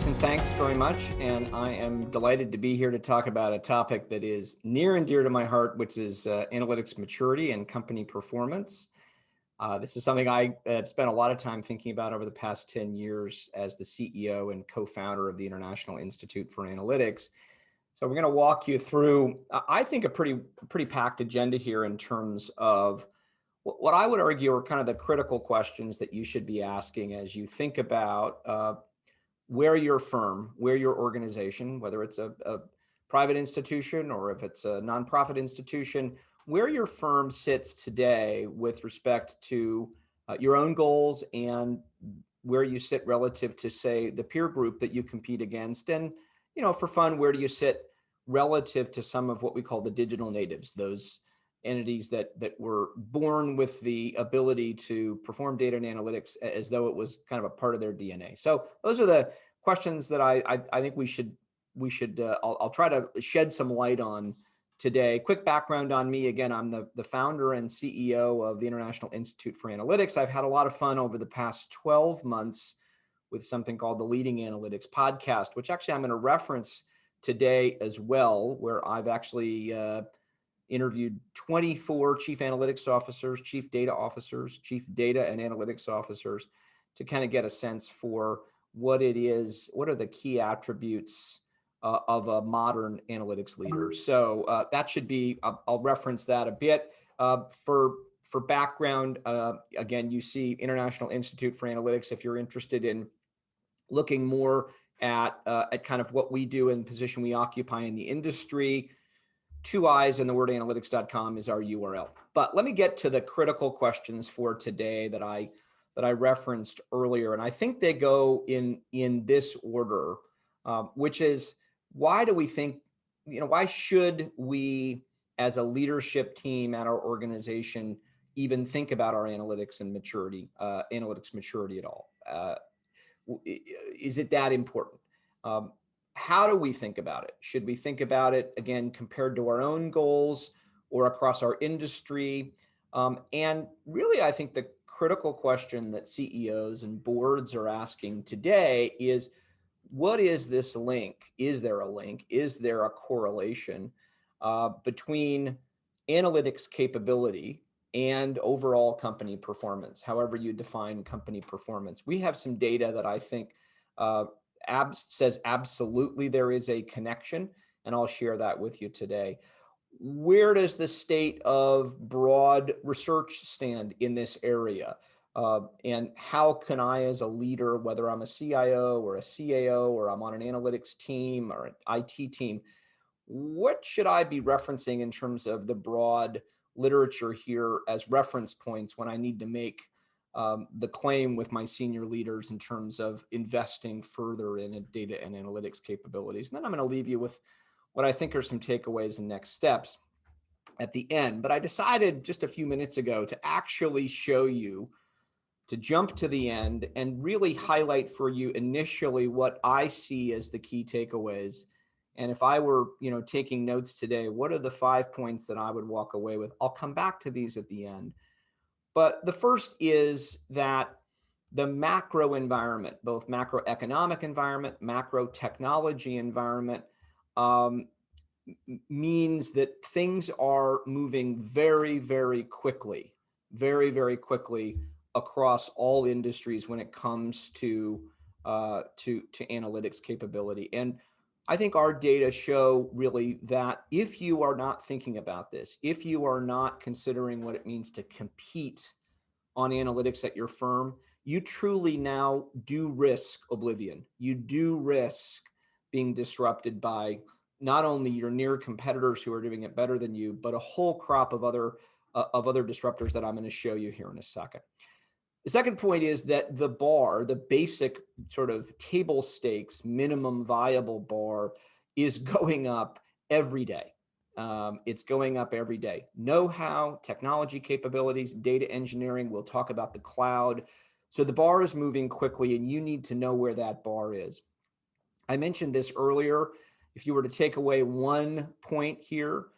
Jason, thanks very much. And I am delighted to be here to talk about a topic that is near and dear to my heart, which is analytics maturity and company performance. This is something I have spent a lot of time thinking about over the past 10 years as the CEO and co-founder of the International Institute for Analytics. So we're going to walk you through, I think, a pretty packed agenda here in terms of what I would argue are kind of the critical questions that you should be asking as you think about where your firm, where your organization, whether it's a private institution or if it's a nonprofit institution, where your firm sits today with respect to your own goals and where you sit relative to, say, the peer group that you compete against. And, for fun, where do you sit relative to some of what we call the digital natives, those entities that were born with the ability to perform data and analytics as though it was kind of a part of their DNA. So those are the questions that I think we should I'll try to shed some light on today. Quick background on me. Again, I'm the founder and CEO of the International Institute for Analytics. I've had a lot of fun over the past 12 months with something called the Leading Analytics Podcast, which actually I'm going to reference today as well, where I've actually interviewed 24 chief analytics officers, chief data officers, chief data and analytics officers to kind of get a sense for what it is, what are the key attributes of a modern analytics leader. So that should be, I'll reference that a bit. For background, again, you see International Institute for Analytics if you're interested in looking more at kind of what we do and the position we occupy in the industry. 2 I's and the word analytics.com is our URL. But let me get to the critical questions for today that I referenced earlier. And I think they go in this order, which is, why do we think, why should we as a leadership team at our organization even think about our analytics maturity at all? Is it that important? How do we think about it? Should we think about it, again, compared to our own goals or across our industry? And really, I think the critical question that CEOs and boards are asking today is, what is this link? Is there a link? Is there a correlation between analytics capability and overall company performance, however you define company performance? We have some data that I think says absolutely there is a connection, and I'll share that with you today. Where does the state of broad research stand in this area? And how can I, as a leader, whether I'm a CIO or a CAO or I'm on an analytics team or an IT team, what should I be referencing in terms of the broad literature here as reference points when I need to make the claim with my senior leaders in terms of investing further in data and analytics capabilities? And then I'm going to leave you with what I think are some takeaways and next steps at the end. But I decided just a few minutes ago to actually show you, to jump to the end and really highlight for you initially what I see as the key takeaways. And if I were, taking notes today, what are the 5 points that I would walk away with? I'll come back to these at the end. But the first is that the macro environment, both macroeconomic environment, macro technology environment, means that things are moving very, very quickly across all industries when it comes to analytics capability. And I think our data show really that if you are not thinking about this, if you are not considering what it means to compete on analytics at your firm, you truly now do risk oblivion. You do risk being disrupted by not only your near competitors who are doing it better than you, but a whole crop of other disruptors that I'm going to show you here in a second. The second point is that the bar, the basic sort of table stakes, minimum viable bar, is going up every day. It's going up every day. Know-how, technology capabilities, data engineering, we'll talk about the cloud. So the bar is moving quickly and you need to know where that bar is. I mentioned this earlier. If you were to take away one point here,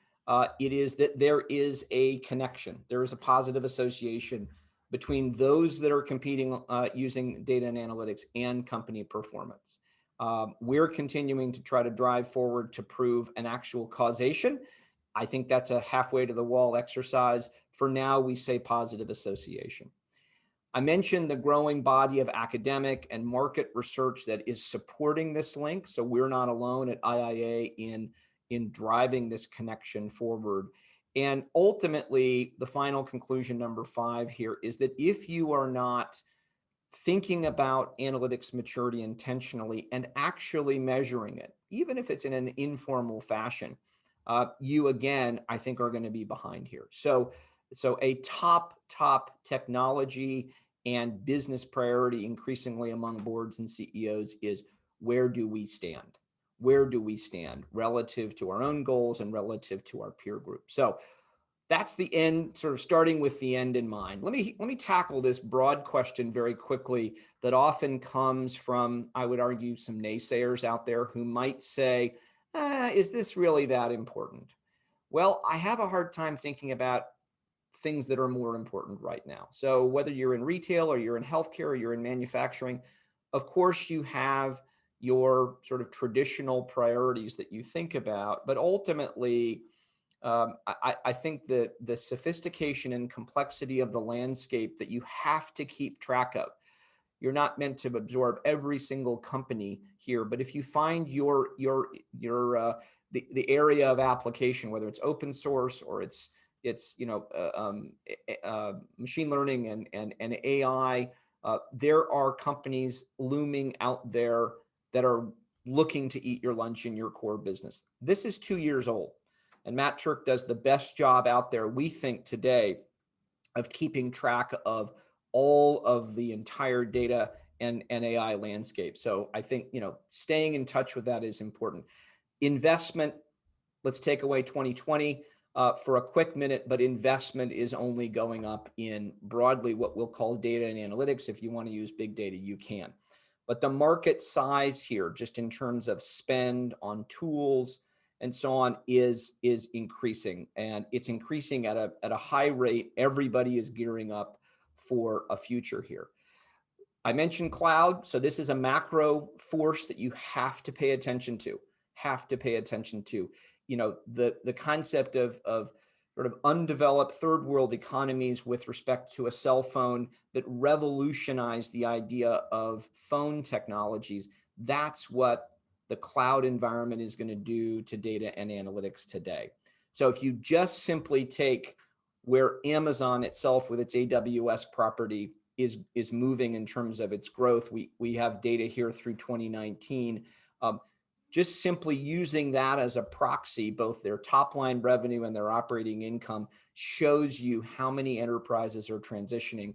it is that there is a connection. There is a positive association between those that are competing using data and analytics and company performance. We're continuing to try to drive forward to prove an actual causation. I think that's a halfway to the wall exercise. For now, we say positive association. I mentioned the growing body of academic and market research that is supporting this link. So we're not alone at IIA in driving this connection forward. And ultimately, the final conclusion, number 5 here, is that if you are not thinking about analytics maturity intentionally and actually measuring it, even if it's in an informal fashion, you again, I think, are going to be behind here. So a top technology and business priority increasingly among boards and CEOs is, where do we stand? Where do we stand relative to our own goals and relative to our peer group? So that's the end, sort of starting with the end in mind. Let me tackle this broad question very quickly that often comes from, I would argue, some naysayers out there who might say, is this really that important? Well, I have a hard time thinking about things that are more important right now. So whether you're in retail or you're in healthcare or you're in manufacturing, of course you have your sort of traditional priorities that you think about, but ultimately, I think the sophistication and complexity of the landscape that you have to keep track of. You're not meant to absorb every single company here, but if you find the area of application, whether it's open source or it's machine learning and AI, there are companies looming out there that are looking to eat your lunch in your core business. This is 2 years old. And Matt Turk does the best job out there, we think, today of keeping track of all of the entire data and AI landscape. So I think, staying in touch with that is important. Investment, let's take away 2020 for a quick minute, but investment is only going up in broadly what we'll call data and analytics. If you want to use big data, you can. But the market size here, just in terms of spend on tools and so on, is increasing, and it's increasing at a high rate. Everybody is gearing up for a future here. I mentioned cloud, so this is a macro force that you have to pay attention to. The concept of sort of undeveloped third world economies with respect to a cell phone that revolutionized the idea of phone technologies. That's what the cloud environment is going to do to data and analytics today. So if you just simply take where Amazon itself with its AWS property is moving in terms of its growth, we have data here through 2019. Just simply using that as a proxy, both their top line revenue and their operating income, shows you how many enterprises are transitioning.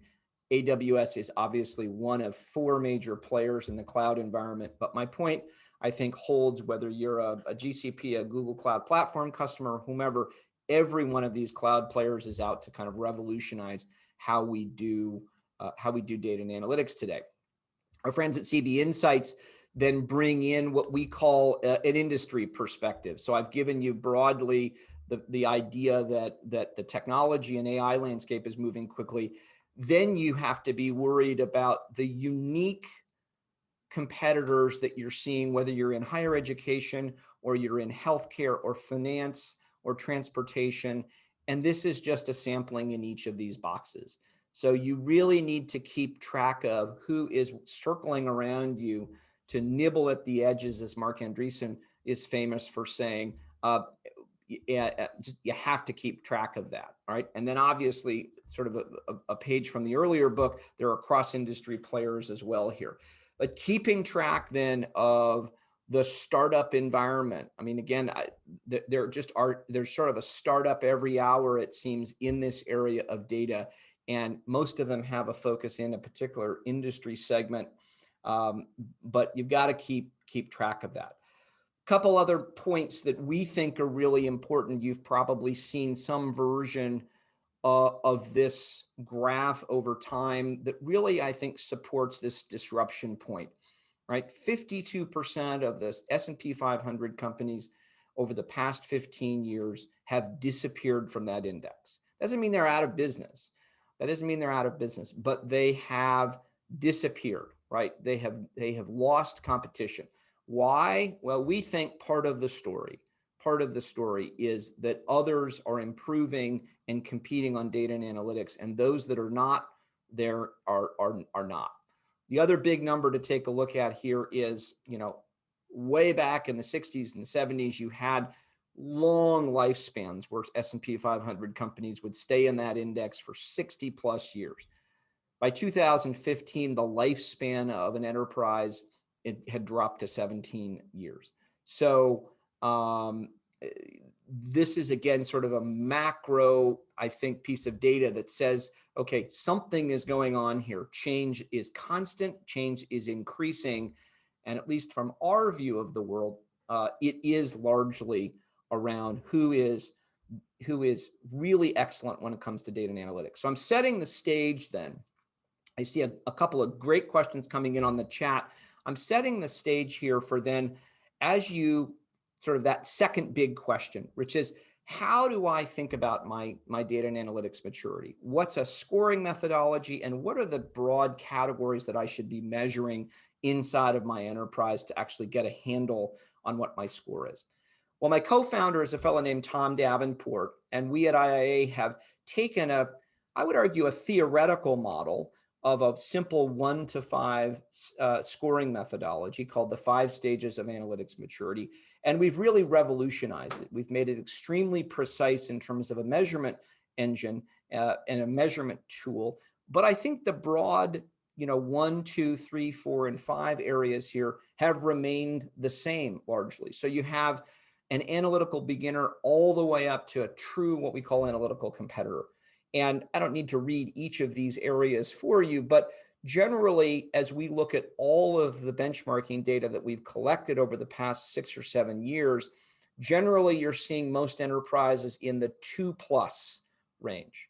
AWS is obviously one of 4 major players in the cloud environment. But my point, I think, holds whether you're a GCP, a Google Cloud Platform customer, whomever. Every one of these cloud players is out to kind of revolutionize how we do data and analytics today. Our friends at CB Insights then bring in what we call an industry perspective. So I've given you broadly the idea that the technology and AI landscape is moving quickly. Then you have to be worried about the unique competitors that you're seeing, whether you're in higher education or you're in healthcare or finance or transportation. And this is just a sampling in each of these boxes. So you really need to keep track of who is circling around you to nibble at the edges, as Mark Andreessen is famous for saying. You have to keep track of that, all right? And then obviously, sort of a page from the earlier book, there are cross-industry players as well here. But keeping track then of the startup environment. I mean, again, there's sort of a startup every hour, it seems, in this area of data. And most of them have a focus in a particular industry segment. But you've got to keep track of that. A couple other points that we think are really important. You've probably seen some version of this graph over time that really, I think, supports this disruption point, right? 52% of the S&P 500 companies over the past 15 years have disappeared from that index. Doesn't mean they're out of business. But they have disappeared, right? They have lost competition. Why? Well, we think part of the story is that others are improving and competing on data and analytics, and those that are not there are not. The other big number to take a look at here is, way back in the 60s and the 70s, you had long lifespans where S&P 500 companies would stay in that index for 60 plus years. By 2015, the lifespan of an enterprise, it had dropped to 17 years. So this is, again, sort of a macro, I think, piece of data that says, okay, something is going on here. Change is constant, change is increasing. And at least from our view of the world, it is largely around who is really excellent when it comes to data and analytics. So I'm setting the stage then. I see a couple of great questions coming in on the chat. I'm setting the stage here for then, as you sort of that second big question, which is, how do I think about my data and analytics maturity? What's a scoring methodology, and what are the broad categories that I should be measuring inside of my enterprise to actually get a handle on what my score is? Well, my co-founder is a fellow named Tom Davenport, and we at IIA have taken I would argue, a theoretical model of a simple 1 to 5 scoring methodology called the 5 stages of analytics maturity. And we've really revolutionized it. We've made it extremely precise in terms of a measurement engine and a measurement tool. But I think the broad, 1, 2, 3, 4, and 5 areas here have remained the same largely. So you have an analytical beginner all the way up to a true, what we call, analytical competitor. And I don't need to read each of these areas for you, but generally, as we look at all of the benchmarking data that we've collected over the past 6 or 7 years, generally you're seeing most enterprises in the 2+ range.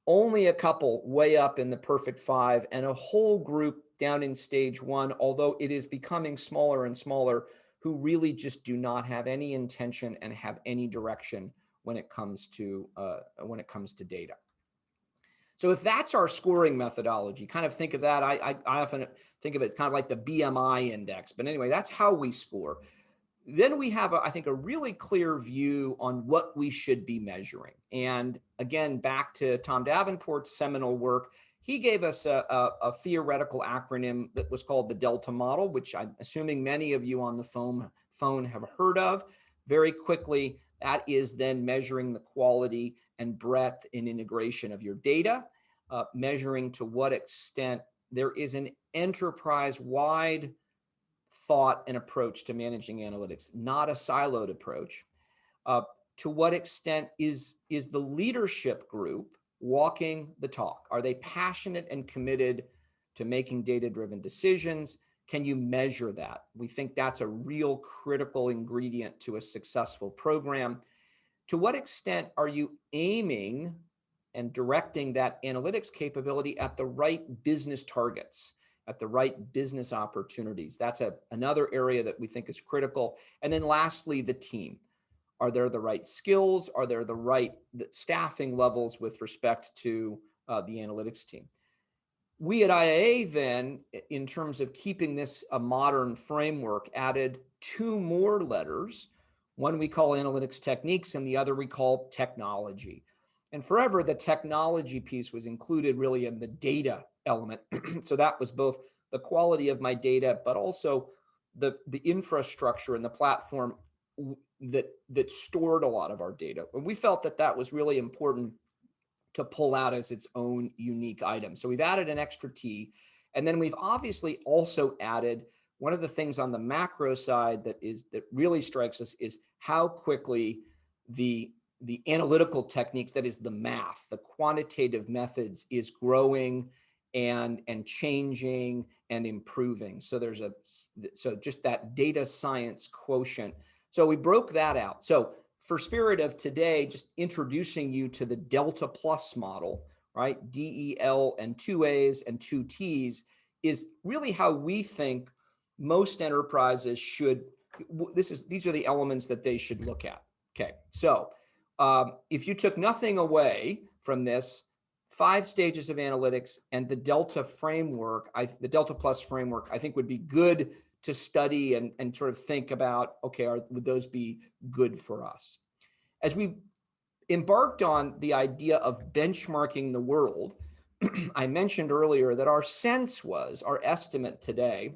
Only a couple way up in the perfect 5, and a whole group down in stage 1, although it is becoming smaller and smaller, who really just do not have any intention and have any direction when it comes to data. So if that's our scoring methodology, kind of think of that. I often think of it kind of like the BMI index, but anyway, that's how we score. Then we have, I think, a really clear view on what we should be measuring. And again, back to Tom Davenport's seminal work, he gave us a theoretical acronym that was called the Delta model, which I'm assuming many of you on the phone have heard of. Very quickly, that is then measuring the quality and breadth and integration of your data, measuring to what extent there is an enterprise-wide thought and approach to managing analytics, not a siloed approach. To what extent is the leadership group walking the talk? Are they passionate and committed to making data-driven decisions? Can you measure that? We think that's a real critical ingredient to a successful program. To what extent are you aiming and directing that analytics capability at the right business targets, at the right business opportunities? That's another area that we think is critical. And then lastly, the team. Are there the right skills? Are there the right staffing levels with respect to the analytics team? We at IIA then, in terms of keeping this a modern framework, added 2 more letters. One we call analytics techniques, and the other we call technology. And forever, the technology piece was included really in the data element. So that was both the quality of my data, but also the infrastructure and the platform that stored a lot of our data. And we felt that that was really important to pull out as its own unique item. So we've added an extra T. And then we've obviously also added one of the things on the macro side that really strikes us is how quickly the analytical techniques, that is the math, the quantitative methods, is growing and changing and improving. So so just that data science quotient. So we broke that out. So for spirit of today, just introducing you to the Delta Plus model, right? DEL and 2 A's and 2 T's is really how we think most enterprises should. These are the elements that they should look at. Okay, so if you took nothing away from this, 5 stages of analytics and the Delta framework, the Delta Plus framework, I think would be good to study and sort of think about, okay, would those be good for us? As we embarked on the idea of benchmarking the world, I mentioned earlier that our sense was, our estimate today,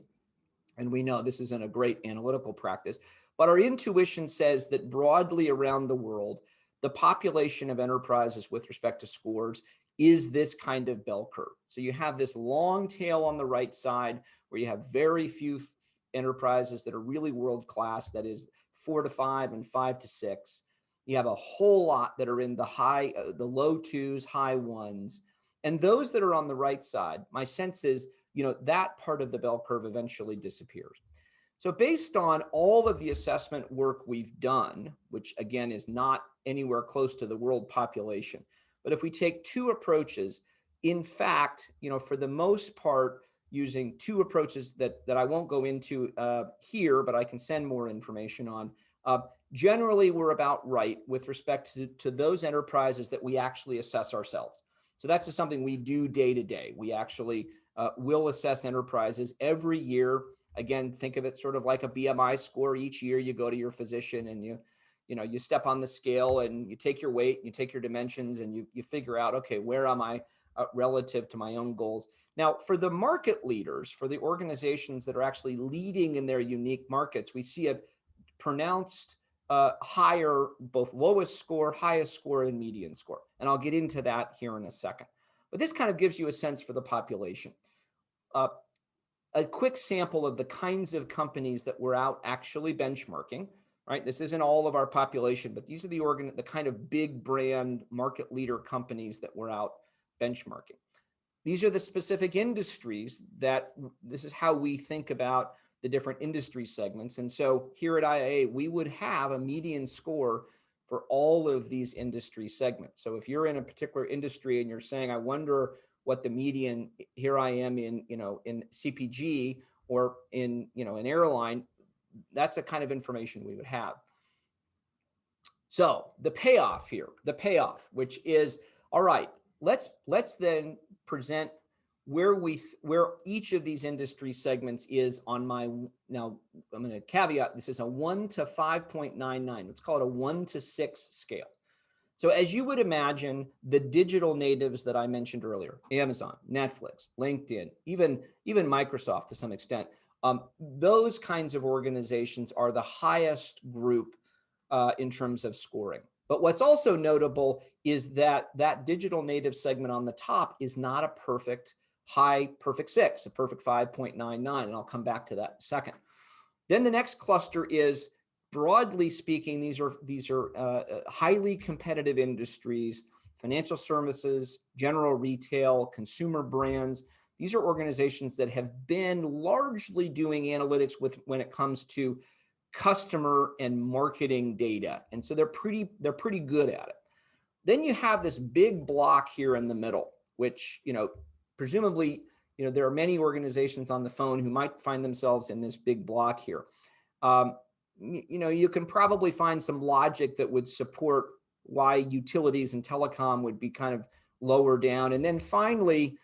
and we know this isn't a great analytical practice, but our intuition says that broadly around the world, the population of enterprises with respect to scores is this kind of bell curve. So you have this long tail on the right side where you have very few enterprises that are really world-class, that is 4 to 5 and 5 to 6. You have a whole lot that are in the low 2s, high 1s. And those that are on the right side, my sense is, that part of the bell curve eventually disappears. So based on all of the assessment work we've done, which again is not anywhere close to the world population, but if we take two approaches, in fact, for the most part, using two approaches that I won't go into here, but I can send more information on, generally we're about right with respect to those enterprises that we actually assess ourselves. So that's just something we do day to day. We actually will assess enterprises every year. Again, think of it sort of like a BMI score. Each year you go to your physician and you step on the scale and you take your weight, you take your dimensions, and you figure out, okay, where am I relative to my own goals? Now, for the market leaders, for the organizations that are actually leading in their unique markets, we see a pronounced higher, both lowest score, highest score, and median score. And I'll get into that here in a second. But this kind of gives you a sense for the population. A quick sample of the kinds of companies that we're out actually benchmarking, right? This isn't all of our population, but these are the kind of big brand market leader companies that we're out benchmarking. These are the specific industries this is how we think about the different industry segments. And so here at IIA, we would have a median score for all of these industry segments. So if you're in a particular industry and you're saying, I wonder what the median, here I am in CPG or in an airline, that's a kind of information we would have. So the payoff, which is, all right, let's then present where each of these industry segments is on my, now I'm going to caveat, this is a 1 to 5.99. Let's call it a 1 to 6 scale. So as you would imagine, the digital natives that I mentioned earlier, Amazon, Netflix, LinkedIn, even Microsoft to some extent, those kinds of organizations are the highest group in terms of scoring. But what's also notable is that digital native segment on the top is not a perfect 6, a perfect 5.99, and I'll come back to that in a second. Then the next cluster is, broadly speaking, these are highly competitive industries: financial services, general retail, consumer brands. These are organizations that have been largely doing analytics when it comes to customer and marketing data, and so they're pretty good at it. Then you have this big block here in the middle, which presumably there are many organizations on the phone who might find themselves in this big block here. You can probably find some logic that would support why utilities and telecom would be kind of lower down. And then finally,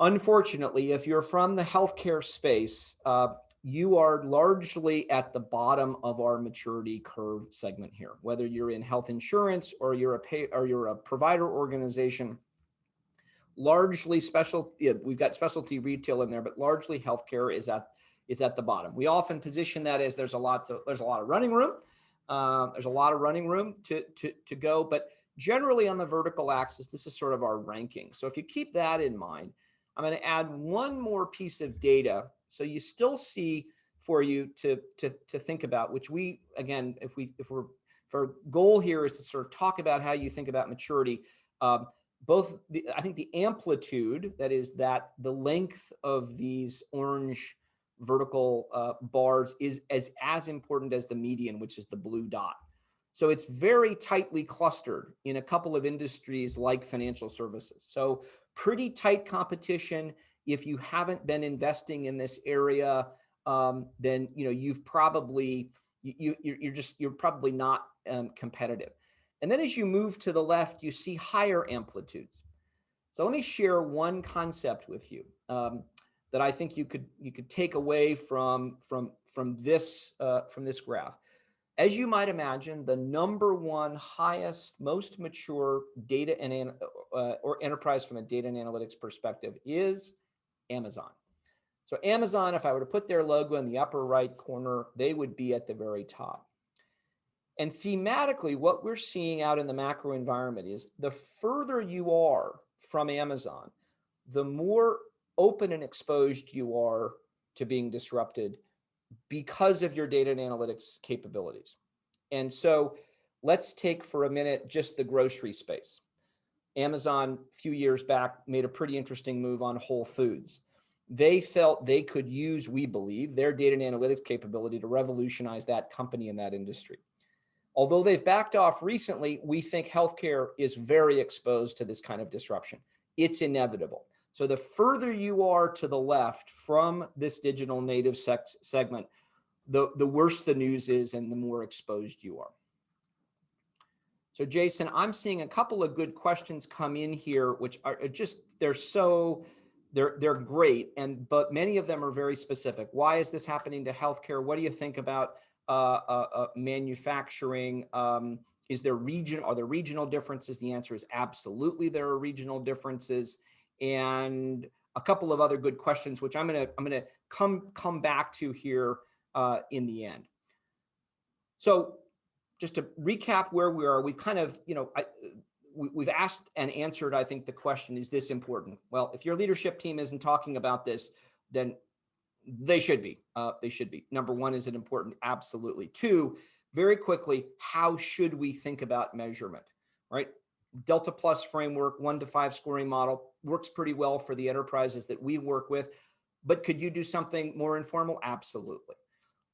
unfortunately, if you're from the healthcare space, you are largely at the bottom of our maturity curve segment here. Whether you're in health insurance or you're a provider organization, largely we've got specialty retail in there, but largely healthcare is at the bottom. We often position that as there's a lot of running room. There's a lot of running room to go, but generally on the vertical axis, this is sort of our ranking. So if you keep that in mind, I'm going to add one more piece of data, so you still see for you to think about, which we, again, if our goal here is to sort of talk about how you think about maturity. I think the amplitude, that is the length of these orange vertical bars, is as important as the median, which is the blue dot. So it's very tightly clustered in a couple of industries like financial services. So pretty tight competition. If you haven't been investing in this area, then you're probably not competitive. And then as you move to the left, you see higher amplitudes. So let me share one concept with you. that I think you could take away from this graph. As you might imagine, the number one highest, most mature data and or enterprise from a data and analytics perspective is Amazon. So Amazon, if I were to put their logo in the upper right corner, they would be at the very top. And thematically, what we're seeing out in the macro environment is the further you are from Amazon, the more open and exposed you are to being disrupted because of your data and analytics capabilities. And so let's take for a minute just the grocery space. Amazon, a few years back, made a pretty interesting move on Whole Foods. They felt they could use, we believe, their data and analytics capability to revolutionize that company in that industry. Although they've backed off recently, we think healthcare is very exposed to this kind of disruption. It's inevitable. So the further you are to the left from this digital native segment, the worse the news is and the more exposed you are. So Jason, I'm seeing a couple of good questions come in here, which are just, they're great, but many of them are very specific. Why is this happening to healthcare? What do you think about manufacturing? Are there regional differences? The answer is absolutely there are regional differences, and a couple of other good questions, which I'm gonna come back to here in the end. So just to recap where we are, we've kind of, we've asked and answered, I think, the question, is this important? Well, if your leadership team isn't talking about this, then they should be. Number one, is it important? Absolutely. Two, very quickly, how should we think about measurement, right? Delta Plus framework, 1 to 5 scoring model works pretty well for the enterprises that we work with, but could you do something more informal? Absolutely.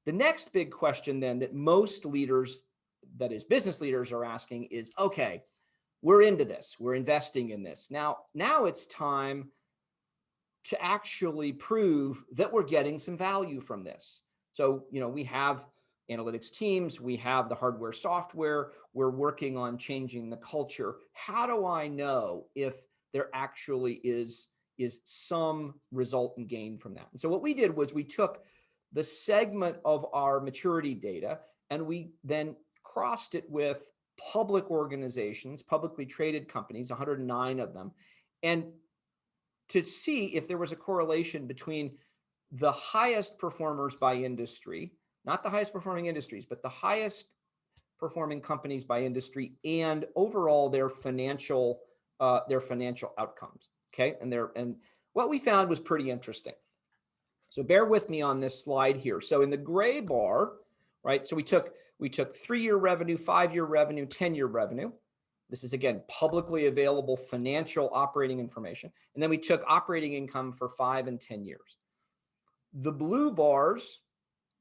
The next big question then that most leaders, that is business leaders, are asking is, okay, we're into this, we're investing in this. Now it's time to actually prove that we're getting some value from this. So, we have analytics teams, we have the hardware, software, we're working on changing the culture. How do I know if there actually is some result and gain from that? And so what we did was we took the segment of our maturity data and we then crossed it with public organizations, publicly traded companies, 109 of them, and to see if there was a correlation between the highest performers by industry, not the highest performing industries, but the highest performing companies by industry, and overall their financial outcomes. Okay, and what we found was pretty interesting. So bear with me on this slide here. So in the gray bar, right? So we took 3-year revenue, 5-year revenue, 10-year revenue. This is, again, publicly available financial operating information. And then we took operating income for 5 and 10 years. The blue bars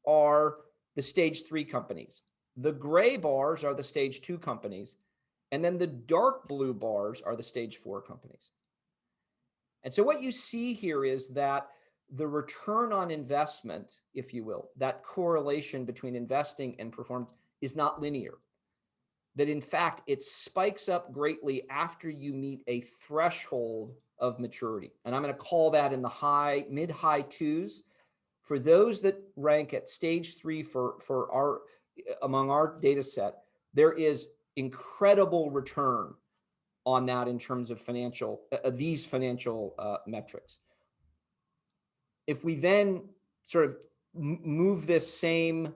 are the stage 3 companies. The gray bars are the stage 2 companies. And then the dark blue bars are the stage 4 companies. And so what you see here is that the return on investment, if you will, that correlation between investing and performance is not linear. That in fact, it spikes up greatly after you meet a threshold of maturity. And I'm going to call that in the mid-high 2s. For those that rank at stage 3 among our data set, there is incredible return on that in terms of these financial metrics. If we then sort of move this same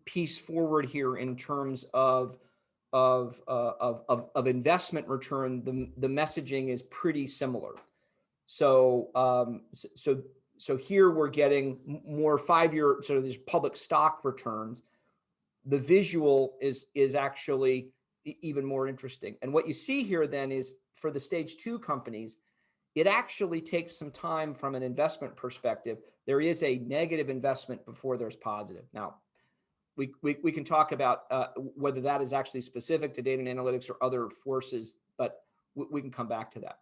piece forward here in terms of investment return, the messaging is pretty similar. So here we're getting more 5-year sort of these public stock returns. The visual is actually even more interesting. And what you see here then is for the stage 2 companies, it actually takes some time from an investment perspective. There is a negative investment before there's positive. Now, we can talk about whether that is actually specific to data and analytics or other forces, but we can come back to that.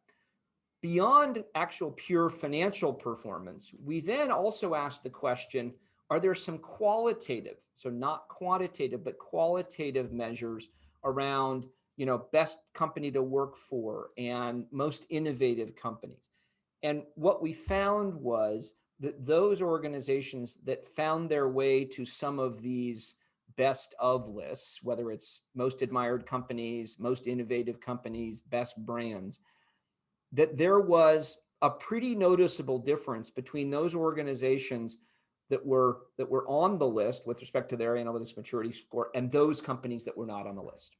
Beyond actual pure financial performance, we then also ask the question, are there some qualitative, so not quantitative, but qualitative measures around best company to work for and most innovative companies? And what we found was that those organizations that found their way to some of these best of lists, whether it's most admired companies, most innovative companies, best brands, that there was a pretty noticeable difference between those organizations that were on the list with respect to their analytics maturity score and those companies that were not on the list.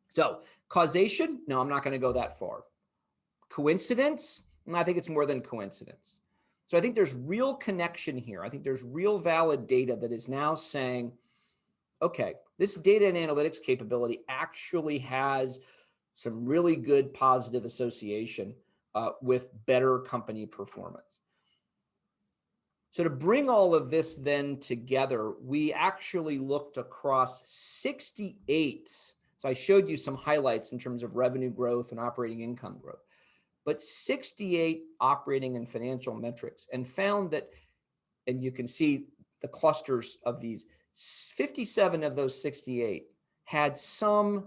So causation, no, I'm not going to go that far. Coincidence, I think it's more than coincidence. So I think there's real connection here. I think there's real valid data that is now saying, okay, this data and analytics capability actually has some really good positive association with better company performance. So to bring all of this then together, we actually looked across 68. So I showed you some highlights in terms of revenue growth and operating income growth, but 68 operating and financial metrics, and found that, and you can see the clusters of these, 57 of those 68 had some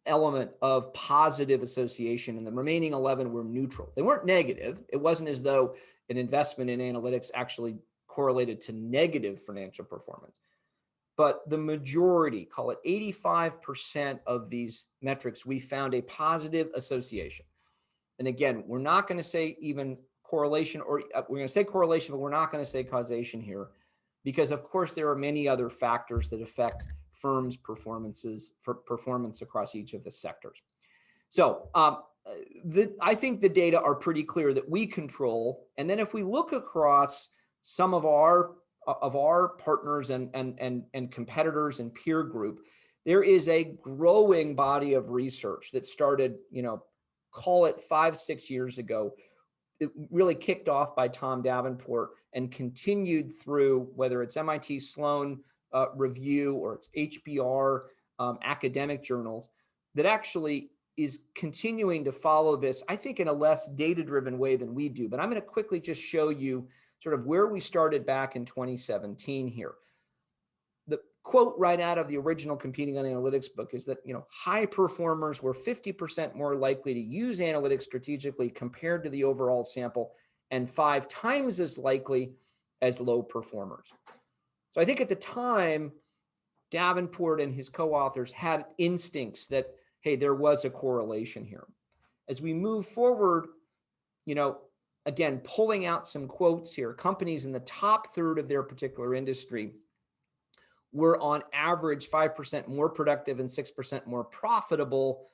element of positive association, and the remaining 11 were neutral. They weren't negative. It wasn't as though an investment in analytics actually correlated to negative financial performance. But the majority, call it 85% of these metrics, we found a positive association. And again, we're not going to say even correlation, or we're going to say correlation, but we're not going to say causation here, because of course there are many other factors that affect firms' performance across each of the sectors. So I think the data are pretty clear that we control. And then if we look across some of our partners and competitors and peer group, there is a growing body of research that started, call it 5-6 years ago. It really kicked off by Tom Davenport and continued through, whether it's MIT Sloan Review or it's HBR academic journals, that actually is continuing to follow this, I think, in a less data-driven way than we do. But I'm going to quickly just show you sort of where we started back in 2017 here. The quote right out of the original Competing on Analytics book is that, high performers were 50% more likely to use analytics strategically compared to the overall sample, and 5 times as likely as low performers. So I think at the time, Davenport and his co-authors had instincts that, hey, there was a correlation here. As we move forward, again, pulling out some quotes here, companies in the top third of their particular industry were on average 5% more productive and 6% more profitable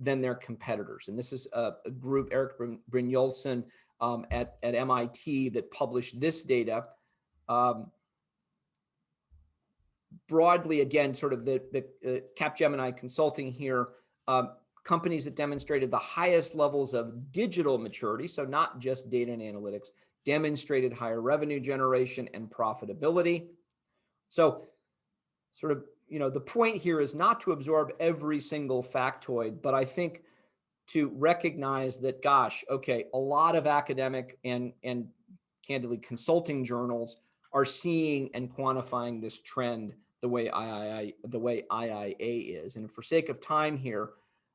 than their competitors. And this is a group, Eric Brynjolfsson at MIT, that published this data. Broadly, again, sort of the Capgemini consulting here, companies that demonstrated the highest levels of digital maturity, so not just data and analytics, demonstrated higher revenue generation and profitability. So sort of, the point here is not to absorb every single factoid, but I think to recognize that, gosh, okay, a lot of academic and candidly consulting journals are seeing and quantifying this trend the way IIA is. And for sake of time here,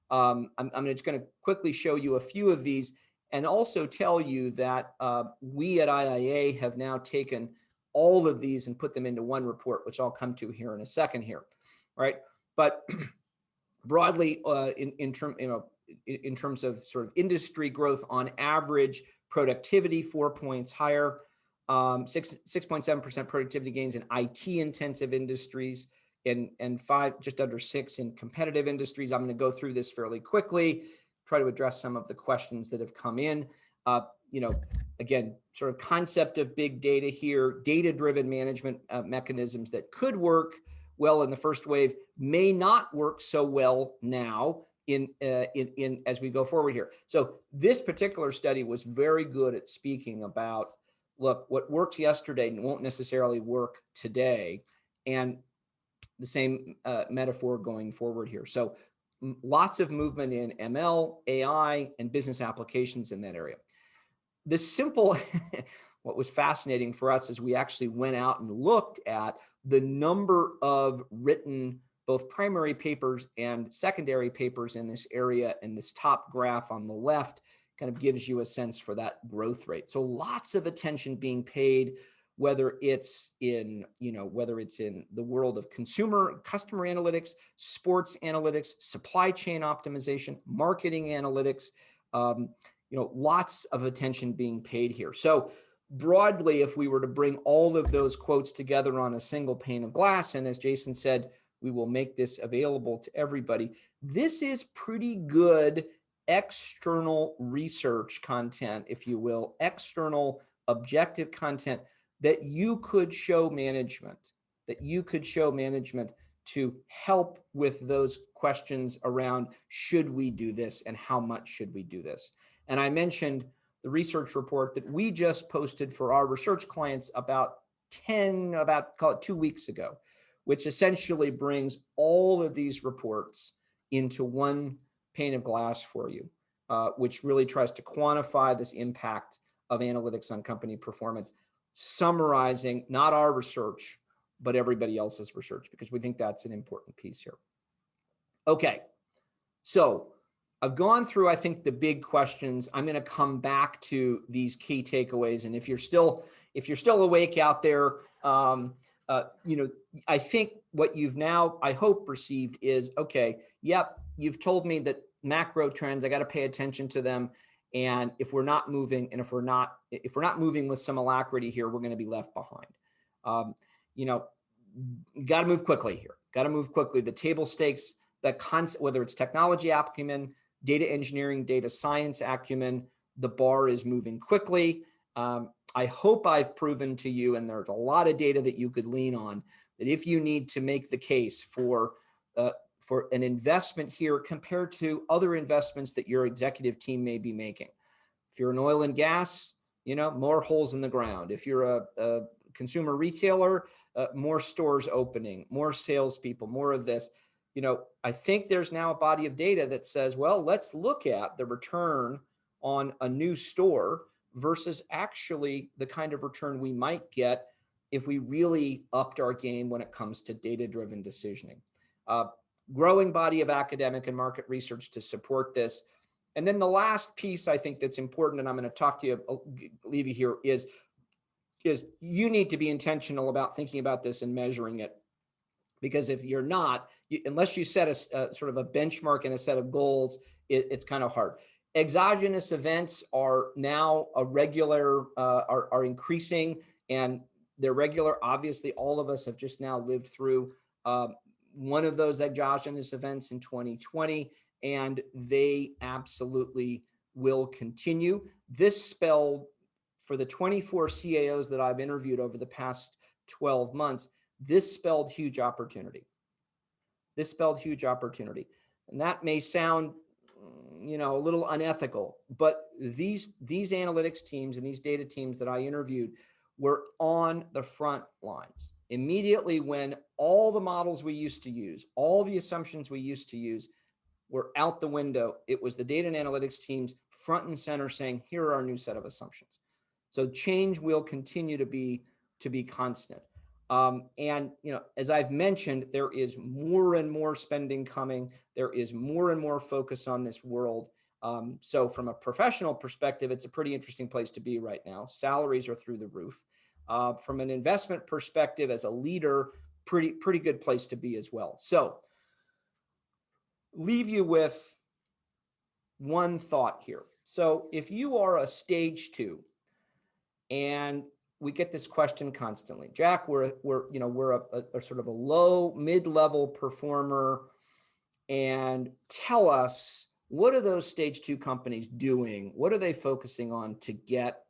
I'm just going to quickly show you a few of these, and also tell you that we at IIA have now taken all of these and put them into one report, which I'll come to here in a second here, right? But broadly, in terms of sort of industry growth, on average, productivity 4 points higher, 6.7% productivity gains in IT intensive industries, and just under 6 in competitive industries. I'm going to go through this fairly quickly, try to address some of the questions that have come in. Again, sort of concept of big data here, data-driven management mechanisms that could work well in the first wave may not work so well now in as we go forward here. So this particular study was very good at speaking about, look, what works yesterday won't necessarily work today, and the same metaphor going forward here. So lots of movement in ML, AI, and business applications in that area. The simple, what was fascinating for us is we actually went out and looked at the number of written, both primary papers and secondary papers in this area, in this top graph on the left, kind of gives you a sense for that growth rate. So lots of attention being paid, whether it's in, whether it's in the world of customer analytics, sports analytics, supply chain optimization, marketing analytics, lots of attention being paid here. So broadly, if we were to bring all of those quotes together on a single pane of glass, and as Jason said, we will make this available to everybody, this is pretty good external research content, if you will, external objective content that you could show management, to help with those questions around, should we do this and how much should we do this? And I mentioned the research report that we just posted for our research clients about call it 2 weeks ago, which essentially brings all of these reports into one pane of glass for you, which really tries to quantify this impact of analytics on company performance, summarizing not our research, but everybody else's research, because we think that's an important piece here. Okay, so I've gone through, I think, the big questions. I'm going to come back to these key takeaways, and if you're still awake out there, I think what you've now, I hope, perceived is, okay, yep, you've told me that macro trends, I got to pay attention to them. And if we're not moving, and if we're not moving with some alacrity here, we're going to be left behind. Got to move quickly here. Got to move quickly. The table stakes, the concept, whether it's technology acumen, data engineering, data science acumen, the bar is moving quickly. I hope I've proven to you, and there's a lot of data that you could lean on, that if you need to make the case for an investment here compared to other investments that your executive team may be making. If you're an oil and gas, more holes in the ground. If you're a consumer retailer, more stores opening, more salespeople, more of this. I think there's now a body of data that says, well, let's look at the return on a new store versus actually the kind of return we might get if we really upped our game when it comes to data-driven decisioning. Growing body of academic and market research to support this. And then the last piece I think that's important, and I'm going to talk to you, leave you here, is you need to be intentional about thinking about this and measuring it. Because if you're not, unless you set a sort of a benchmark and a set of goals, it's kind of hard. Exogenous events are now a regular, are increasing, and they're regular. Obviously, all of us have just now lived through one of those exogenous events in 2020, and they absolutely will continue. This spelled, for the 24 CAOs that I've interviewed over the past 12 months, this spelled huge opportunity. And that may sound, a little unethical, but these analytics teams and these data teams that I interviewed were on the front lines. Immediately when all the models we used to use, all the assumptions we used to use were out the window, it was the data and analytics teams front and center saying, here are our new set of assumptions. So change will continue to be constant. And as I've mentioned, there is more and more spending coming. There is more and more focus on this world. So from a professional perspective, it's a pretty interesting place to be right now. Salaries are through the roof. From an investment perspective, as a leader, pretty good place to be as well. So leave you with one thought here. So if you are a stage 2, and we get this question constantly, Jack, we're a sort of a low mid-level performer, and tell us, what are those stage 2 companies doing? What are they focusing on to get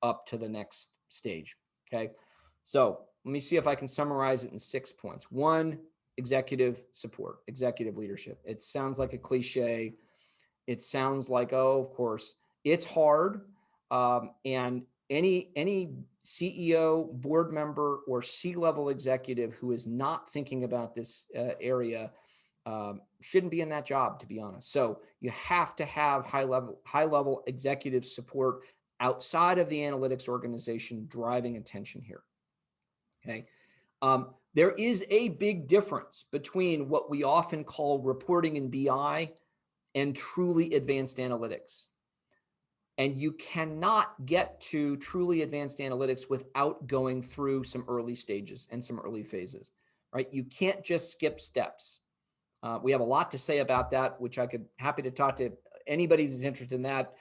up to the next stage? Okay. So let me see if I can summarize it in 6 points. 1, executive support, executive leadership. It sounds like a cliche. It sounds like, oh, of course, it's hard. And any CEO, board member, or C-level executive who is not thinking about this area shouldn't be in that job, to be honest. So you have to have high level executive support outside of the analytics organization driving attention here. Okay. There is a big difference between what we often call reporting and BI and truly advanced analytics. And you cannot get to truly advanced analytics without going through some early stages and some early phases, right? You can't just skip steps. We have a lot to say about that, which I could happy to talk to anybody who's interested in that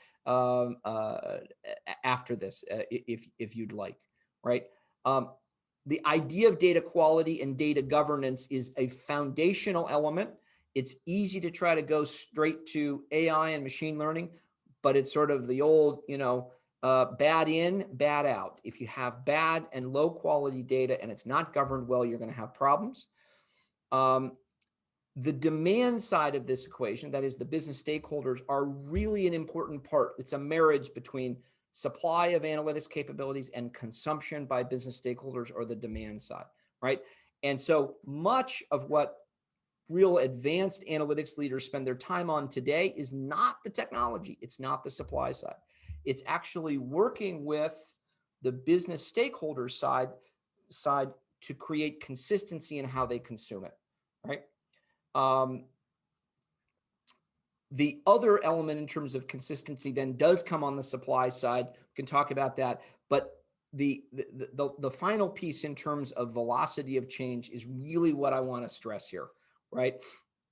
after this, if you'd like, right? The idea of data quality and data governance is a foundational element. It's easy to try to go straight to AI and machine learning, but it's sort of the old, bad in, bad out. If you have bad and low quality data and it's not governed well, you're going to have problems. The demand side of this equation, that is the business stakeholders, are really an important part. It's a marriage between supply of analytics capabilities and consumption by business stakeholders, or the demand side, right? And so much of what real advanced analytics leaders spend their time on today is not the technology. It's not the supply side. It's actually working with the business stakeholder side to create consistency in how they consume it, right? The other element in terms of consistency then does come on the supply side. We can talk about that, but the final piece in terms of velocity of change is really what I want to stress here, right?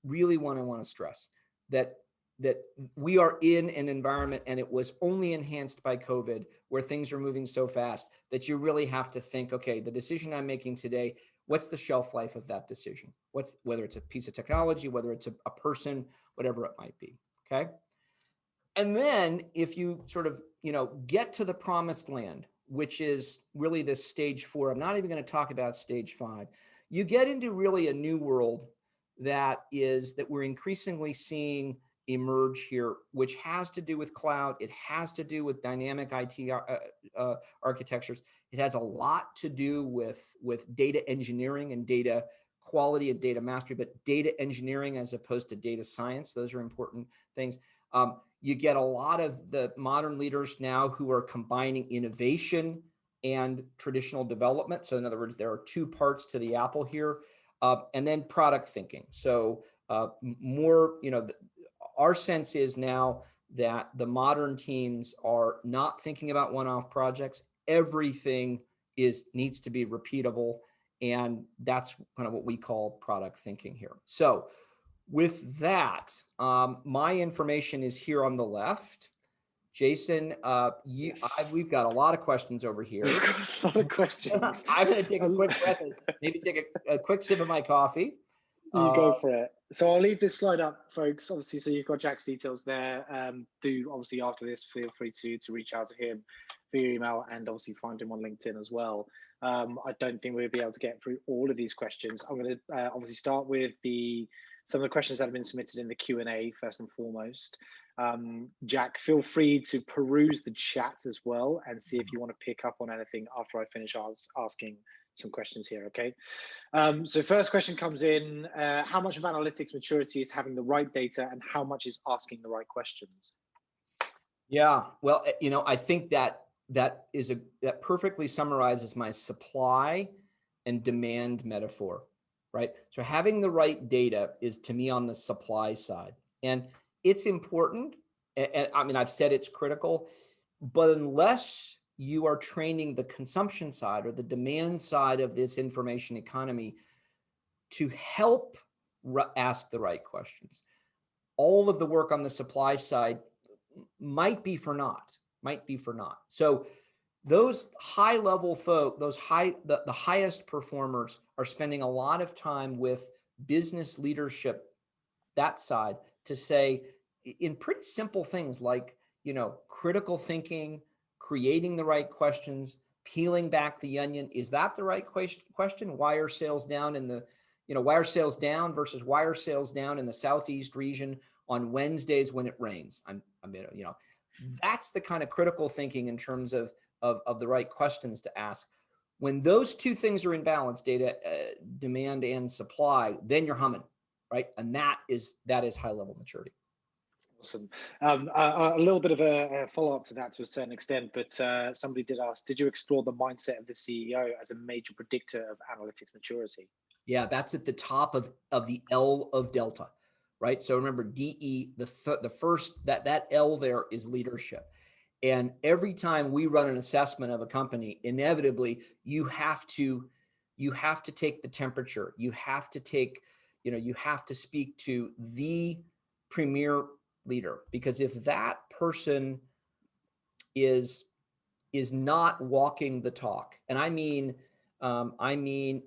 Really what I want to stress, that we are in an environment, and it was only enhanced by COVID, where things are moving so fast that you really have to think, okay, the decision I'm making today, what's the shelf life of that decision? Whether it's a piece of technology, whether it's a person, whatever it might be, okay? And then if you sort of, get to the promised land, which is really this stage 4, I'm not even going to talk about stage 5. You get into really a new world that we're increasingly seeing emerge here, which has to do with cloud. It has to do with dynamic IT architectures. It has a lot to do with data engineering and data quality and data mastery, but data engineering as opposed to data science. Those are important things. You get a lot of the modern leaders now who are combining innovation and traditional development. So in other words, there are two parts to the apple here. And then product thinking. So more, our sense is now that the modern teams are not thinking about one-off projects. Everything needs to be repeatable. And that's kind of what we call product thinking here. So with that, my information is here on the left. Jason, Yes. we've got a lot of questions over here. A lot of questions. I'm going to take a quick breath and maybe take a quick sip of my coffee. You go for it. So I'll leave this slide up, folks, obviously, so you've got Jack's details there. Do obviously after this, feel free to reach out to him via email, and obviously find him on LinkedIn as well. I don't think we'll be able to get through all of these questions. I'm going to obviously start with some of the questions that have been submitted in the Q&A first and foremost. Jack, feel free to peruse the chat as well and see if you want to pick up on anything after I finish asking some questions here, okay? So first question comes in, how much of analytics maturity is having the right data, and how much is asking the right questions? Yeah, well, I think that perfectly summarizes my supply and demand metaphor, right? So having the right data is, to me, on the supply side. And it's important. And I mean, I've said it's critical, but unless you are training the consumption side or the demand side of this information economy to help ask the right questions, all of the work on the supply side might be for naught. So those high level folk, the highest performers, are spending a lot of time with business leadership, that side, to say in pretty simple things like, critical thinking, creating the right questions, peeling back the onion. Is that the right question? Why are sales down why are sales down versus why are sales down in the Southeast region on Wednesdays when it rains? That's the kind of critical thinking in terms of the right questions to ask. When those two things are in balance, data demand and supply, then you're humming, right? And that is high level maturity. Awesome. A little bit of a follow-up to that to a certain extent, but somebody did ask, did you explore the mindset of the CEO as a major predictor of analytics maturity? Yeah, that's at the top of the L of Delta, right? So remember, DE, the first, that L there is leadership. And every time we run an assessment of a company, inevitably you have to take the temperature. You have to take, you have to speak to the premier leader, because if that person is not walking the talk, and I mean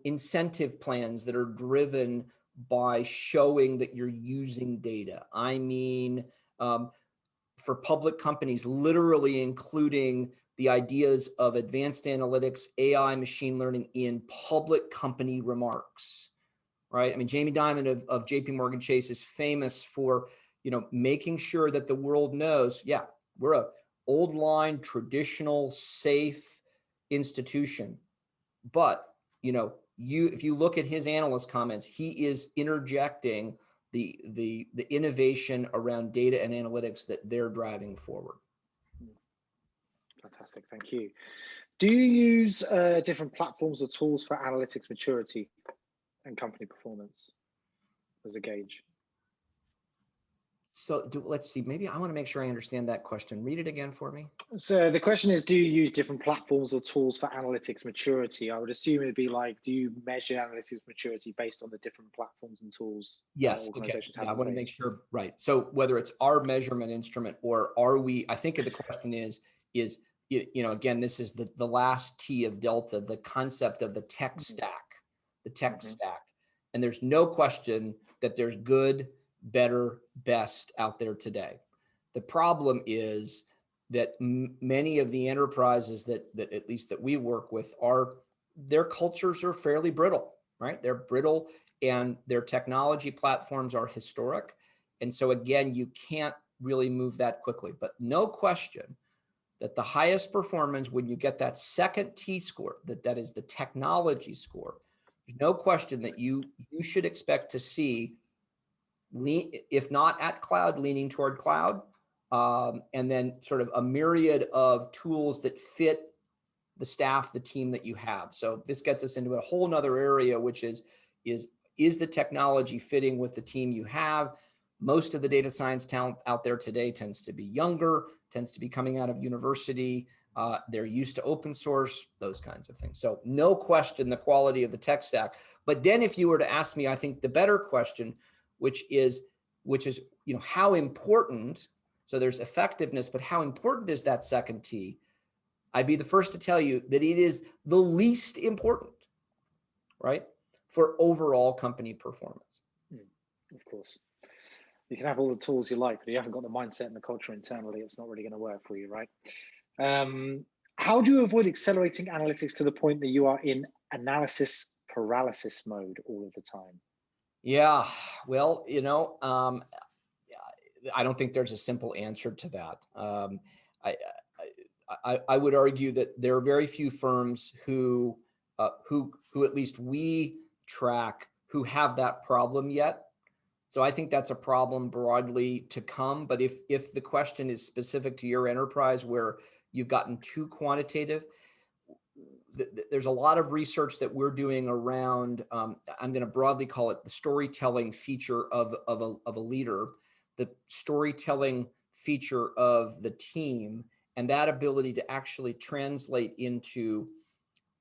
incentive plans that are driven by showing that you're using data. I mean, for public companies, literally including the ideas of advanced analytics, AI, machine learning in public company remarks, right? I mean, Jamie Dimon of JP Morgan Chase is famous for, making sure that the world knows, yeah, we're a old line, traditional, safe institution. But, if you look at his analyst comments, he is interjecting the innovation around data and analytics that they're driving forward. Fantastic, thank you. Do you use different platforms or tools for analytics maturity and company performance as a gauge? So let's see, maybe I want to make sure I understand that question. Read it again for me. So the question is, do you use different platforms or tools for analytics maturity? I would assume it'd be like, do you measure analytics maturity based on the different platforms and tools? Yes. Okay. Yeah, I want to make sure. Right. So whether it's our measurement instrument or are we, I think the question is, again, this is the last T of Delta, the concept of the tech stack, stack. And there's no question that there's good, better, best out there today. The problem is that many of the enterprises that at least that we work with their cultures are fairly brittle, right? They're brittle and their technology platforms are historic. And so again, you can't really move that quickly, but no question that the highest performance, when you get that second T score, that is the technology score, there's no question that you should expect to see, if not at cloud, leaning toward cloud, and then sort of a myriad of tools that fit the staff, the team that you have. So this gets us into a whole nother area, which is the technology fitting with the team you have? Most of the data science talent out there today tends to be younger, tends to be coming out of university. They're used to open source, those kinds of things. So no question the quality of the tech stack. But then if you were to ask me, I think the better question, which is, how important, so there's effectiveness, but how important is that second T? I'd be the first to tell you that it is the least important, right, for overall company performance. Of course. You can have all the tools you like, but you haven't got the mindset and the culture internally, it's not really going to work for you, right? How do you avoid accelerating analytics to the point that you are in analysis paralysis mode all of the time? Yeah, well, I don't think there's a simple answer to that. I would argue that there are very few firms who at least we track who have that problem yet. So I think that's a problem broadly to come. But if the question is specific to your enterprise where you've gotten too quantitative, there's a lot of research that we're doing around, I'm going to broadly call it the storytelling feature of a leader, the storytelling feature of the team, and that ability to actually translate into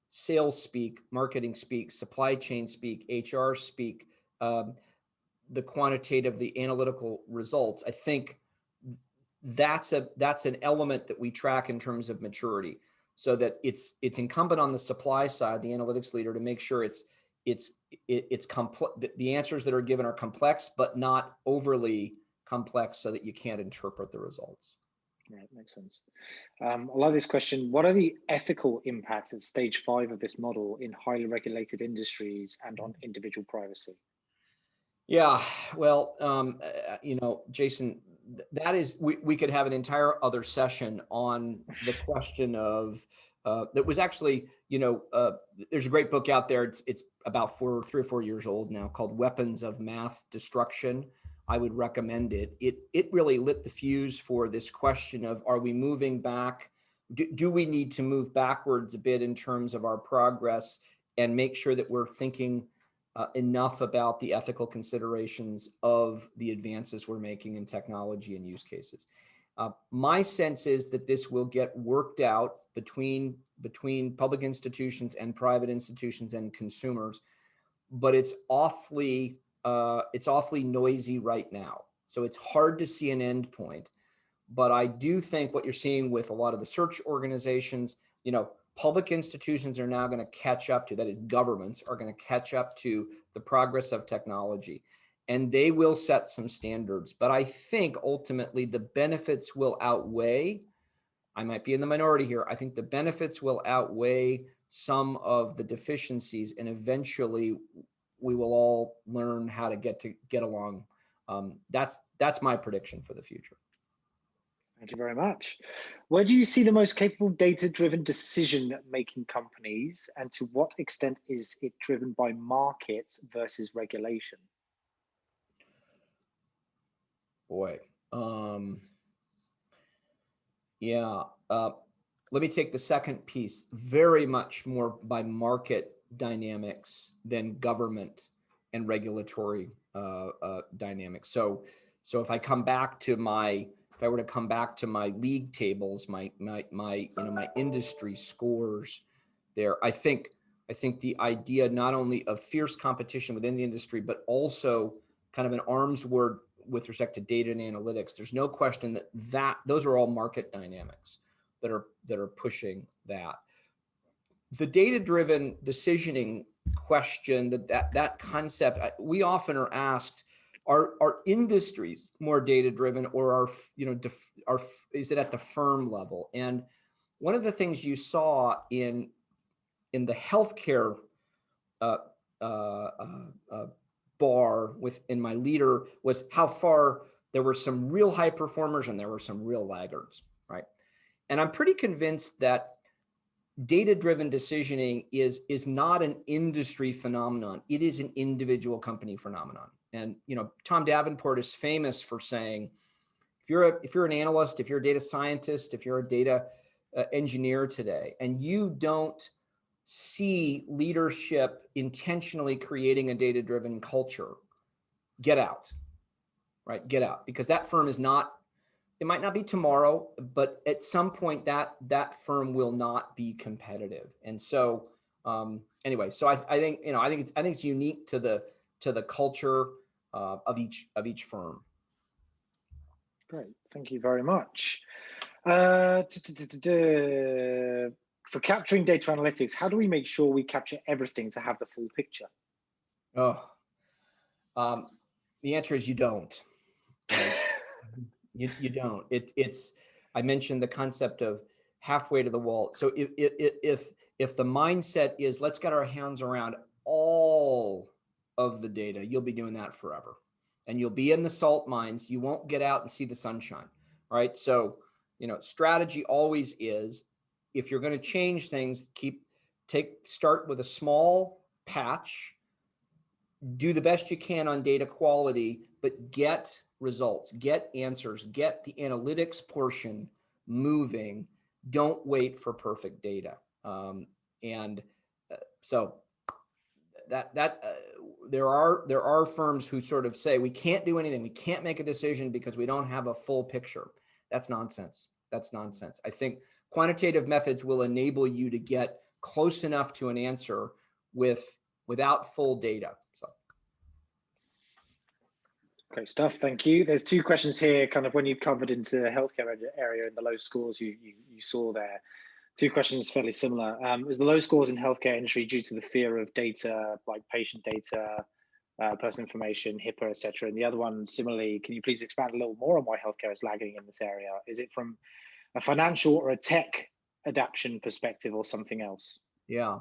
sales speak, marketing speak, supply chain speak, HR speak, the quantitative, the analytical results. I think that's an element that we track in terms of maturity, so that it's incumbent on the supply side, the analytics leader, to make sure it's complex. The answers that are given are complex, but not overly complex, so that you can't interpret the results. Right, makes sense. I love this question. What are the ethical impacts at stage 5 of this model in highly regulated industries and on individual privacy? Yeah, well, Jason, that is, we could have an entire other session on the question of, that was actually, there's a great book out there. It's about 3 or 4 years old now, called Weapons of Math Destruction. I would recommend it. It really lit the fuse for this question of, are we moving back? Do we need to move backwards a bit in terms of our progress and make sure that we're thinking enough about the ethical considerations of the advances we're making in technology and use cases? My sense is that this will get worked out between public institutions and private institutions and consumers, but it's awfully noisy right now. So it's hard to see an end point. But I do think what you're seeing with a lot of the search organizations, public institutions are now going to catch up to, that is, governments are going to catch up to the progress of technology, and they will set some standards. But I think ultimately the benefits will outweigh, I might be in the minority here, I think the benefits will outweigh some of the deficiencies, and eventually we will all learn how to get along. That's my prediction for the future. Thank you very much. Where do you see the most capable data-driven decision-making companies, and to what extent is it driven by market versus regulation? Boy, yeah. Let me take the second piece. Very much more by market dynamics than government and regulatory dynamics. So if I come back to if I were to come back to my league tables, my industry scores there, I think the idea not only of fierce competition within the industry, but also kind of an arms word with respect to data and analytics. There's no question that those are all market dynamics that are pushing that. The data-driven decisioning question, that concept, we often are asked, are industries more data-driven, or is it at the firm level? And one of the things you saw in the healthcare bar within my leader was how far there were some real high performers and there were some real laggards, right? And I'm pretty convinced that data-driven decisioning is not an industry phenomenon. It is an individual company phenomenon. And Tom Davenport is famous for saying, if you're an analyst, if you're a data scientist, if you're a data engineer today, and you don't see leadership intentionally creating a data-driven culture, get out, right? Get out, because that firm is not, it might not be tomorrow, but at some point that firm will not be competitive. And so anyway, so I think it's unique to the culture of each firm. Great, thank you very much. For capturing data analytics, how do we make sure we capture everything to have the full picture? The answer is you don't. Right? You don't. I mentioned the concept of halfway to the wall. So if the mindset is let's get our hands around all of the data, you'll be doing that forever, and you'll be in the salt mines. You won't get out and see the sunshine, right? So strategy always is, if you're going to change things, start with a small patch, do the best you can on data quality, but get results, get answers, get the analytics portion moving. Don't wait for perfect data. So there are firms who sort of say we can't do anything, we can't make a decision because we don't have a full picture. That's nonsense. I think quantitative methods will enable you to get close enough to an answer without full data. So. Great stuff, thank you. There's two questions here, kind of when you covered into the healthcare area and the low scores you saw there. Two questions fairly similar. Is the low scores in healthcare industry due to the fear of data, like patient data, personal information, HIPAA, etc.? And the other one, similarly, can you please expand a little more on why healthcare is lagging in this area? Is it from a financial or a tech adaptation perspective or something else? Yeah.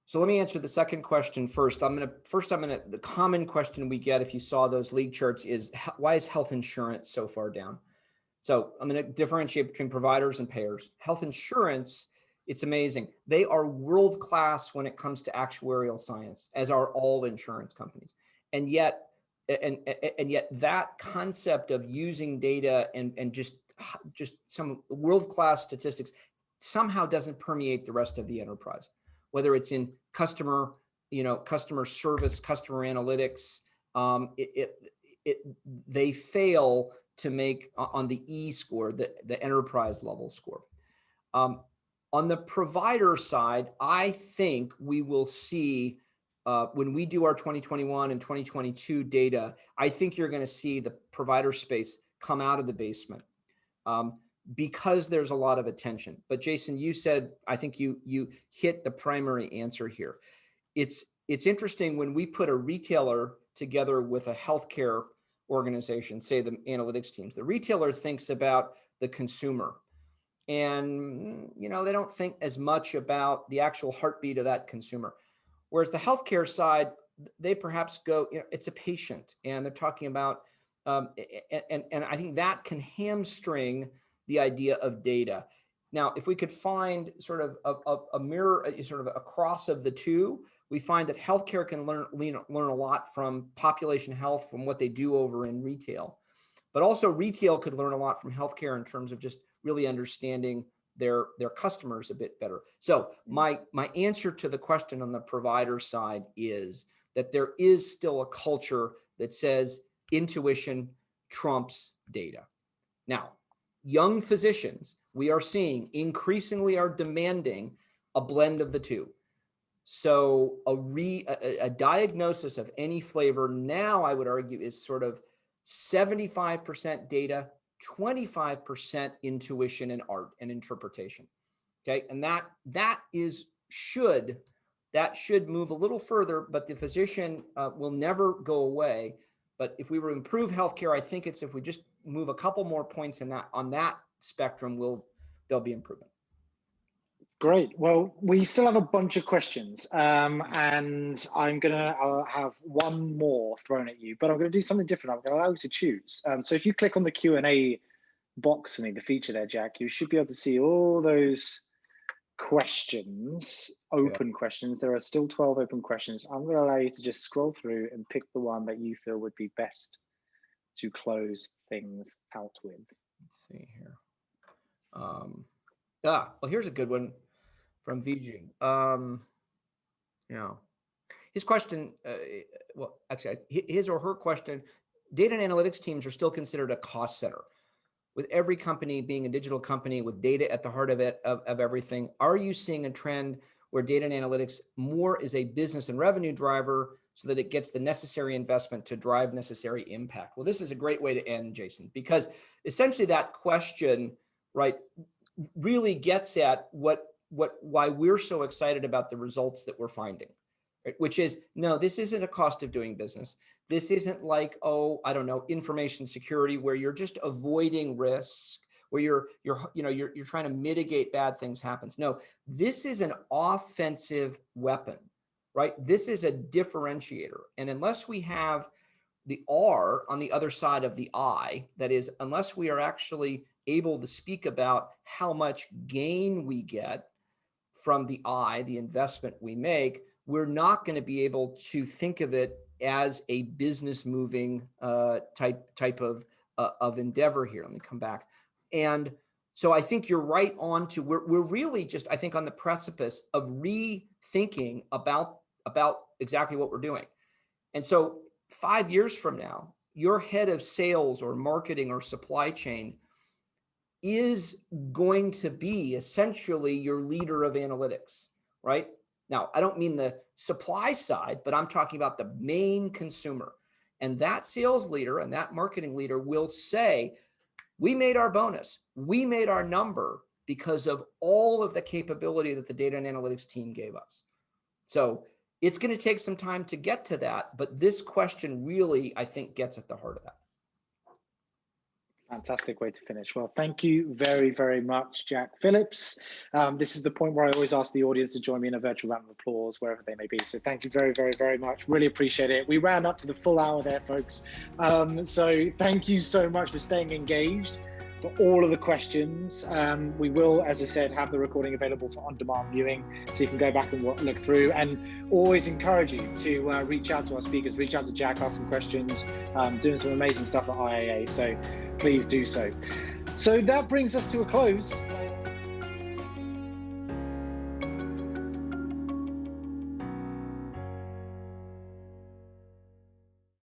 So let me answer the second question first. The common question we get if you saw those league charts is, why is health insurance so far down? So I'm going to differentiate between providers and payers. Health insurance, it's amazing. They are world-class when it comes to actuarial science, as are all insurance companies. And yet that concept of using data and just some world-class statistics somehow doesn't permeate the rest of the enterprise, whether it's in customer service, customer analytics. They fail to make on the E score, the enterprise level score. On the provider side, I think we will see when we do our 2021 and 2022 data, I think you're going to see the provider space come out of the basement because there's a lot of attention. But Jason, you said, I think you hit the primary answer here. It's interesting when we put a retailer together with a healthcare organization, say the analytics teams, the retailer thinks about the consumer. And, you know, they don't think as much about the actual heartbeat of that consumer. Whereas the healthcare side, they perhaps go, you know, it's a patient, and they're talking about, and I think that can hamstring the idea of data. Now, if we could find sort of a mirror, sort of a cross of the two, we find that healthcare can learn a lot from population health, from what they do over in retail. But also retail could learn a lot from healthcare in terms of just really understanding their customers a bit better. So my answer to the question on the provider side is that there is still a culture that says intuition trumps data. Now, young physicians, we are seeing increasingly are demanding a blend of the two. So a diagnosis of any flavor now, I would argue, is sort of 75% data, 25% intuition and art and interpretation. Okay, and that should move a little further, but the physician will never go away. But if we were to improve healthcare, I think it's if we just move a couple more points on that spectrum, there'll be improvement. Great. Well, we still have a bunch of questions, and I'll have one more thrown at you, but I'm going to do something different. I'm going to allow you to choose. So if you click on the Q&A box for me, the feature there, Jack, you should be able to see all those questions, open questions. There are still 12 open questions. I'm going to allow you to just scroll through and pick the one that you feel would be best to close things out with. Let's see here. Well, here's a good one from Vijay. His question, well, actually, his or her question, data and analytics teams are still considered a cost center. With every company being a digital company with data at the heart of it, of everything, are you seeing a trend where data and analytics more is a business and revenue driver so that it gets the necessary investment to drive necessary impact? Well, this is a great way to end, Jason, because essentially that question, right, really gets at why we're so excited about the results that we're finding, right? Which is, no, this isn't a cost of doing business. This isn't like, information security where you're just avoiding risk, where you're trying to mitigate bad things happens. No, this is an offensive weapon, right? This is a differentiator. And unless we have the R on the other side of the I, that is, unless we are actually able to speak about how much gain we get from the I, the investment we make, we're not going to be able to think of it as a business moving type of endeavor here. Let me come back. And so I think you're right on to, we're really just, I think, on the precipice of rethinking about exactly what we're doing. And so 5 years from now, your head of sales or marketing or supply chain is going to be essentially your leader of analytics, right? Now, I don't mean the supply side, but I'm talking about the main consumer. And that sales leader and that marketing leader will say, we made our bonus, we made our number because of all of the capability that the data and analytics team gave us. So it's going to take some time to get to that, but this question really, I think, gets at the heart of that. Fantastic way to finish. Well, thank you very, very much, Jack Phillips. This is the point where I always ask the audience to join me in a virtual round of applause, wherever they may be. So thank you very, very, very much. Really appreciate it. We ran up to the full hour there, folks. So thank you so much for staying engaged, for all of the questions. We will, as I said, have the recording available for on-demand viewing, so you can go back and look through, and always encourage you to reach out to our speakers, reach out to Jack, ask some questions, doing some amazing stuff at IAA, so please do so. So that brings us to a close.